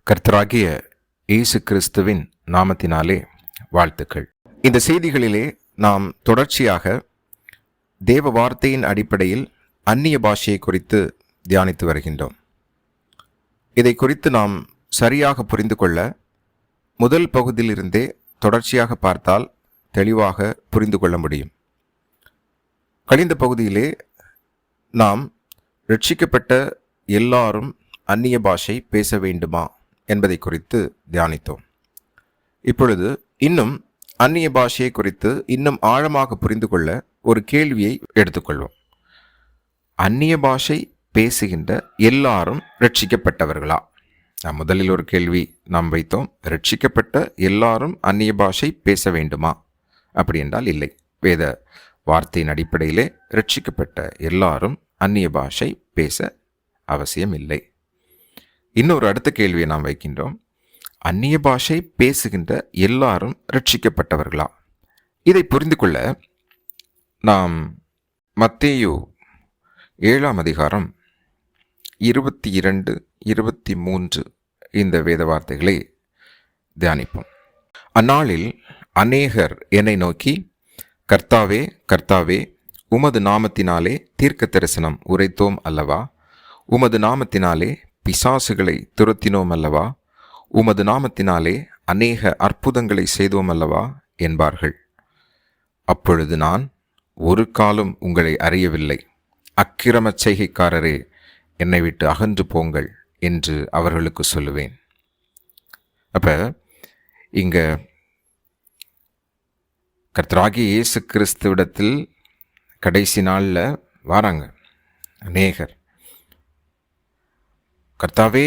கர்த்தராகிய இயேசு கிறிஸ்துவின் நாமத்தினாலே வாழ்த்துக்கள். இந்த செய்திகளிலே நாம் தொடர்ச்சியாக தேவ வார்த்தையின் அடிப்படையில் அந்நிய பாஷையை குறித்து தியானித்து வருகின்றோம். இதை குறித்து நாம் சரியாக புரிந்து கொள்ள முதல் பகுதியிலிருந்தே தொடர்ச்சியாக பார்த்தால் தெளிவாக புரிந்து கொள்ள முடியும். கழிந்த பகுதியிலே நாம் ரட்சிக்கப்பட்ட எல்லாரும் அந்நிய பாஷை பேச வேண்டுமா என்பதை குறித்து தியானித்தோம். இப்பொழுது இன்னும் அந்நிய பாஷையை குறித்து இன்னும் ஆழமாக புரிந்து கொள்ள ஒரு கேள்வியை எடுத்துக்கொள்வோம். அந்நிய பாஷை பேசுகின்ற எல்லாரும் ரட்சிக்கப்பட்டவர்களா? முதலில் ஒரு கேள்வி நாம் வைத்தோம். ரட்சிக்கப்பட்ட எல்லாரும் அந்நிய பாஷை பேச வேண்டுமா? அப்படி என்றால் இல்லை. வேத வார்த்தையின் அடிப்படையிலே ரட்சிக்கப்பட்ட எல்லாரும் அந்நிய பாஷை பேச அவசியம் இல்லை. இன்னொரு அடுத்த கேள்வியை நாம் வைக்கின்றோம். அந்நிய பாஷை பேசுகின்ற எல்லாரும் ரட்சிக்கப்பட்டவர்களா? இதை புரிந்து கொள்ள நாம் மத்தேயு 7ஆம் அதிகாரம் 22, 23 இந்த வேத வார்த்தைகளை தியானிப்போம். அந்நாளில் அநேகர் என்னை நோக்கி, கர்த்தாவே, கர்த்தாவே, உமது நாமத்தினாலே தீர்க்க தரிசனம் உரைத்தோம் அல்லவா? உமது நாமத்தினாலே பிசாசுகளை துரத்தினோம் அல்லவா? உமது நாமத்தினாலே அநேக அற்புதங்களை செய்தோம் அல்லவா என்பார்கள். அப்பொழுது நான், ஒரு காலம் உங்களை அறியவில்லை, அக்கிரம செய்கைக்காரரே, என்னை விட்டு அகன்று போங்கள் என்று அவர்களுக்கு சொல்லுவேன். அப்ப இங்க கர்த்தராகிய இயேசு கிறிஸ்துவிடத்தில் கடைசி நாளில் வராங்க அநேகர். கர்த்தாவே,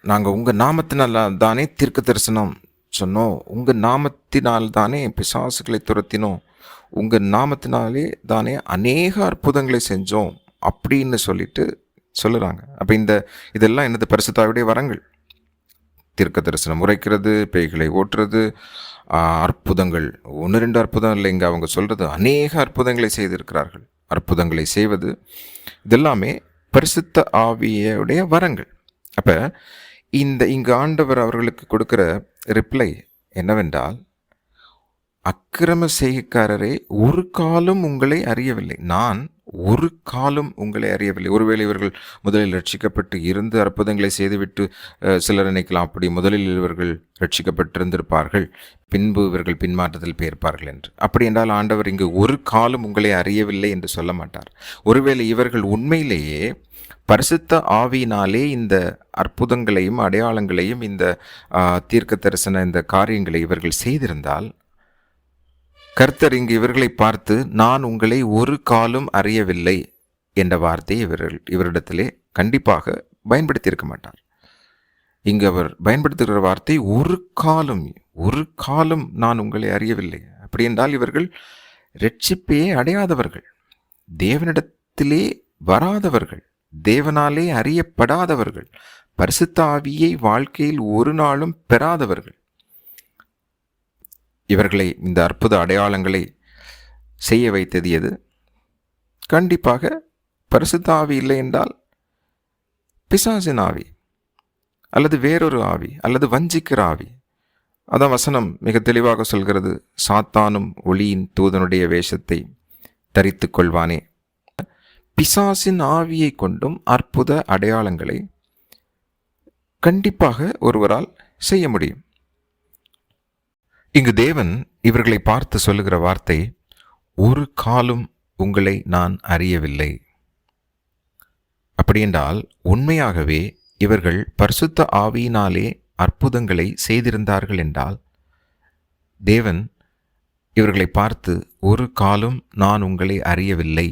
நாங்கள் உங்கள் நாமத்தினால தானே தீர்க்க தரிசனம் சொன்னோம், உங்கள் நாமத்தினால் தானே பிசாசுகளை துரத்தினோம், உங்கள் நாமத்தினாலே தானே அநேக அற்புதங்களை செஞ்சோம் அப்படின்னு சொல்லுறாங்க. அப்போ இதெல்லாம் என்னது? பரிசுத்தாவிடைய வரங்கள். தீர்க்க தரிசனம் உரைக்கிறது, பேய்களை ஓட்டுறது, அற்புதங்கள். 1-2 அற்புதம் இல்லை, இங்கே அவங்க சொல்கிறது அநேக அற்புதங்களை செய்திருக்கிறார்கள். அற்புதங்களை செய்வது இதெல்லாமே பரிசுத்த ஆவியுடைய வரங்கள். அப்போ இங்கு ஆண்டவர் அவர்களுக்கு கொடுக்கிற ரிப்ளை என்னவென்றால், அக்கிரம செய்கைக்காரரே, ஒரு காலம் உங்களை அறியவில்லை. நான் ஒரு காலம் உங்களை அறியவில்லை. ஒருவேளை இவர்கள் முதலில் ரட்சிக்கப்பட்டு இருந்து அற்புதங்களை செய்துவிட்டு சிலர் நினைக்கலாம், அப்படி முதலில் இவர்கள் ரட்சிக்கப்பட்டிருந்திருப்பார்கள், பின்பு இவர்கள் பின்மாற்றத்தில் பெயர்ப்பார்கள் என்று. அப்படி என்றால் ஆண்டவர் இங்கு ஒரு காலம் உங்களை அறியவில்லை என்று சொல்ல மாட்டார். ஒருவேளை இவர்கள் உண்மையிலேயே பரிசுத்த ஆவியினாலே இந்த அற்புதங்களையும் அடையாளங்களையும் இந்த தீர்க்க தரிசன இந்த காரியங்களை இவர்கள் செய்திருந்தால், கர்த்தர் இங்கு இவர்களை பார்த்து, நான் உங்களை ஒரு காலம் அறியவில்லை என்ற வார்த்தையை இவரிடத்திலே கண்டிப்பாக பயன்படுத்தியிருக்க மாட்டார். இங்கு அவர் பயன்படுத்துகிற வார்த்தை ஒரு காலம் நான் உங்களை அறியவில்லை. அப்படி என்றால் இவர்கள் இரட்சிப்பையே அடையாதவர்கள், தேவனிடத்திலே வராதவர்கள், தேவனாலே அறியப்படாதவர்கள், பரிசுத்த ஆவியை வாழ்க்கையில் ஒரு நாளும் பெறாதவர்கள். இவர்களை இந்த அற்புத அடையாளங்களை செய்ய வைத்தது எது? கண்டிப்பாக பரிசுத்த ஆவி இல்லை என்றால் பிசாசின் ஆவி, அல்லது வேறொரு ஆவி, அல்லது வஞ்சிக்கிற ஆவி. அதான் வசனம் மிக தெளிவாக சொல்கிறது, சாத்தானும் ஒளியின் தூதனுடைய வேஷத்தை தரித்து கொள்வானே. பிசாசின் ஆவியை கொண்டும் அற்புத அடையாளங்களை கண்டிப்பாக ஒருவரால் செய்ய முடியும். இங்கு தேவன் இவர்களை பார்த்து சொல்லுகிற வார்த்தை, ஒரு காலம் உங்களை நான் அறியவில்லை. அப்படியென்றால் உண்மையாகவே இவர்கள் பரிசுத்த ஆவியினாலே அற்புதங்களை செய்திருந்தார்கள் என்றால், தேவன் இவர்களை பார்த்து ஒரு காலம் நான் உங்களை அறியவில்லை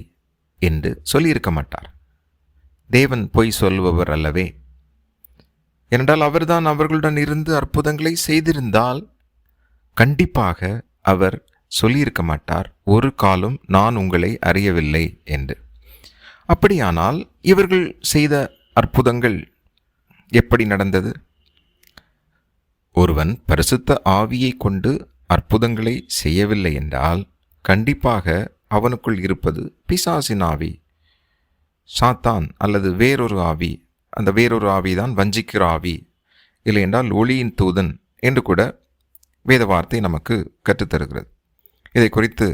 என்று சொல்லியிருக்க மாட்டார். தேவன் பொய் சொல்பவர் அல்லவே. ஏனென்றால் அவர்தான் அவர்களுடன் இருந்து அற்புதங்களை செய்திருந்தால் கண்டிப்பாக அவர் சொல்லியிருக்க மாட்டார், ஒரு காலம் நான் உங்களை அறியவில்லை என்று. அப்படியானால் இவர்கள் செய்த அற்புதங்கள் எப்படி நடந்தது? ஒருவன் பரிசுத்த ஆவியை கொண்டு அற்புதங்களை செய்யவில்லை என்றால் கண்டிப்பாக அவனுக்குள் இருப்பது பிசாசின் ஆவி, சாத்தான் அல்லது வேறொரு ஆவி. அந்த வேறொரு ஆவிதான் வஞ்சிக்கிற ஆவி இல்லை என்றால் ஒளியின் தூதன் என்று கூட வேத வார்த்தை நமக்கு கற்றுத்தருகிறது. இதை குறித்து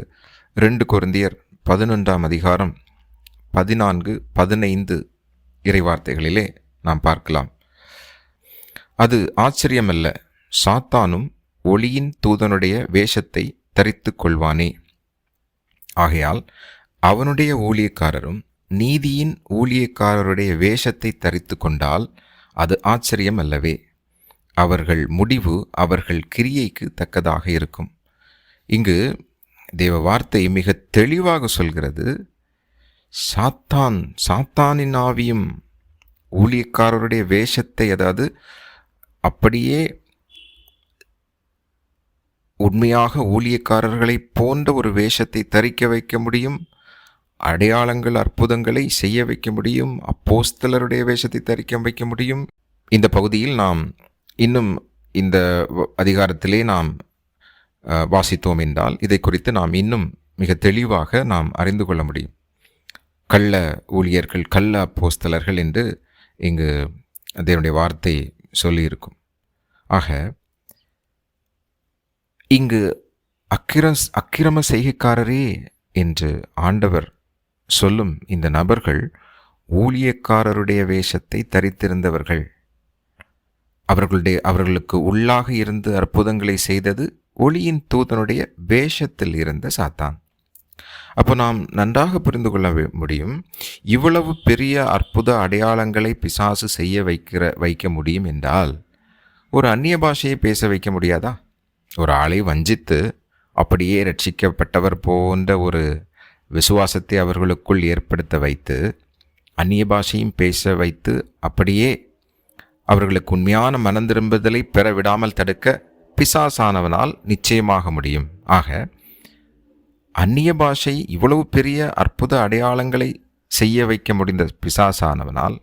2 கொரிந்தியர் 11ஆம் அதிகாரம் 14, 15 இறைவார்த்தைகளிலே நாம் பார்க்கலாம். அது ஆச்சரியமல்ல, சாத்தானும் ஒளியின் தூதனுடைய வேஷத்தை தரித்து கொள்வானே. ஆகையால் அவனுடைய ஊழியக்காரரும் நீதியின் ஊழியக்காரருடைய வேஷத்தை தரித்து கொண்டால் அது ஆச்சரியம் அல்லவே. அவர்கள் முடிவு அவர்கள் கிரியைக்கு தக்கதாக இருக்கும். இங்கு தேவ வார்த்தை மிக தெளிவாக சொல்கிறது, சாத்தானின் ஆவியும் ஊழியக்காரருடைய வேஷத்தை, அதாவது அப்படியே உண்மையாக ஊழியக்காரர்களை போன்ற ஒரு வேஷத்தை தரிக்க வைக்க முடியும், அடையாளங்கள் அற்புதங்களை செய்ய வைக்க முடியும், அப்போஸ்தலருடைய வேஷத்தை தரிக்க வைக்க முடியும். இந்த பகுதியில் நாம் இன்னும் இந்த அதிகாரத்திலே நாம் வாசித்தோம் என்றால் இதை குறித்து நாம் இன்னும் மிக தெளிவாக நாம் அறிந்து கொள்ள முடியும். கள்ள ஊழியர்கள், கள்ள அப்போஸ்தலர்கள் என்று இங்கு தேவனுடைய வார்த்தை சொல்லியிருக்கும். ஆக இங்கு அக்கிரம செய்கைக்காரரே என்று ஆண்டவர் சொல்லும் இந்த நபர்கள் ஊழியக்காரருடைய வேஷத்தை தரித்திருந்தவர்கள். அவர்களுக்கு உள்ளாக இருந்து அற்புதங்களை செய்தது ஒளியின் தூதனுடைய வேஷத்தில் இருந்த சாத்தான். அப்போ நாம் நன்றாக புரிந்து கொள்ள முடியும், இவ்வளவு பெரிய அற்புத அடையாளங்களை பிசாசு செய்ய வைக்க முடியும் என்றால் ஒரு அந்நிய பாஷையை பேச வைக்க முடியாதா? ஒரு ஆளை வஞ்சித்து அப்படியே ரட்சிக்கப்பட்டவர் போன்ற ஒரு விசுவாசத்தை அவர்களுக்குள் ஏற்படுத்த வைத்து அந்நிய பாஷையும் பேச வைத்து அப்படியே அவர்களுக்கு உண்மையான மனந்திரும்புதலை பெற விடாமல் தடுக்க பிசாசானவனால் நிச்சயமாக முடியும். ஆக அந்நிய பாஷை இவ்வளவு பெரிய அற்புத அடையாளங்களை செய்ய வைக்க முடிந்த பிசாசானவனால்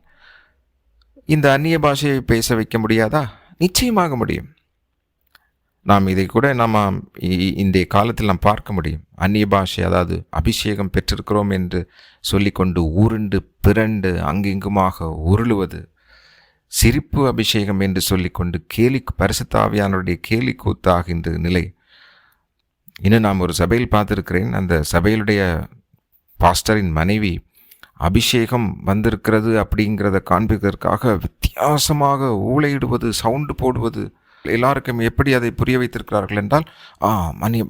இந்த அந்நிய பாஷையை பேச வைக்க முடியாதா? நிச்சயமாக முடியும். நாம் இதை கூட இன்றைய காலத்தில் நாம் பார்க்க முடியும். அந்நிய பாஷை, அதாவது அபிஷேகம் பெற்றிருக்கிறோம் என்று சொல்லிக்கொண்டு உருண்டு பிறண்டு அங்கிங்குமாக உருளுவது, சிரிப்பு அபிஷேகம் என்று சொல்லிக்கொண்டு பரிசுத்த ஆவியானவருடைய கேலி கூத்தாகின்ற நிலை. இன்னும் நான் ஒரு சபையில் பார்த்துருக்கிறேன். அந்த சபையிலுடைய பாஸ்டரின் மனைவி அபிஷேகம் வந்திருக்கிறது அப்படிங்கிறத காண்பிப்பதற்காக வித்தியாசமாக ஊளையிடுவது, சவுண்டு போடுவது. எல்லாருக்கும் எப்படி அதை புரிய வைத்திருக்கிறார்கள் என்றால்,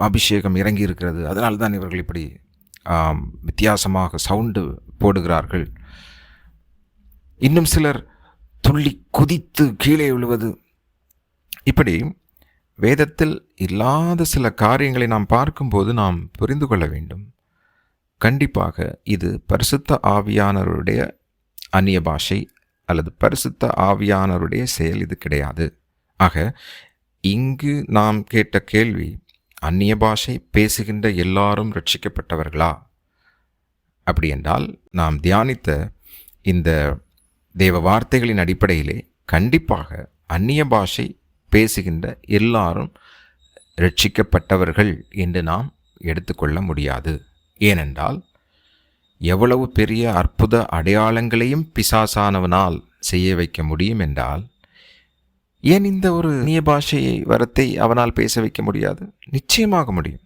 அபிஷேகம் இறங்கி இருக்கிறது, அதனால தான் இவர்கள் இப்படி வித்தியாசமாக சவுண்டு போடுகிறார்கள். இன்னும் சிலர் துள்ளி குதித்து கீழே விழுவது. இப்படி வேதத்தில் இல்லாத சில காரியங்களை நாம் பார்க்கும்போது நாம் புரிந்து கொள்ள வேண்டும், கண்டிப்பாக இது பரிசுத்த ஆவியானவருடைய அந்நிய பாஷை அல்லது பரிசுத்த ஆவியானவருடைய செயல் இது கிடையாது. ஆக இங்கு நாம் கேட்ட கேள்வி, அந்நிய பாஷை பேசுகின்ற எல்லாரும் ரட்சிக்கப்பட்டவர்களா? அப்படி என்றால் நாம் தியானித்த இந்த தேவ வார்த்தைகளின் அடிப்படையிலே கண்டிப்பாக அந்நிய பாஷை பேசுகின்ற எல்லாரும் ரட்சிக்கப்பட்டவர்கள் என்று நாம் எடுத்துக்கொள்ள முடியாது. ஏனென்றால் எவ்வளவு பெரிய அற்புத அடையாளங்களையும் பிசாசானவனால் செய்ய வைக்க முடியும் என்றால் ஏன் இந்த ஒரு அந்நிய பாஷையை வரத்தை அவனால் பேச வைக்க முடியாது? நிச்சயமாக முடியும்.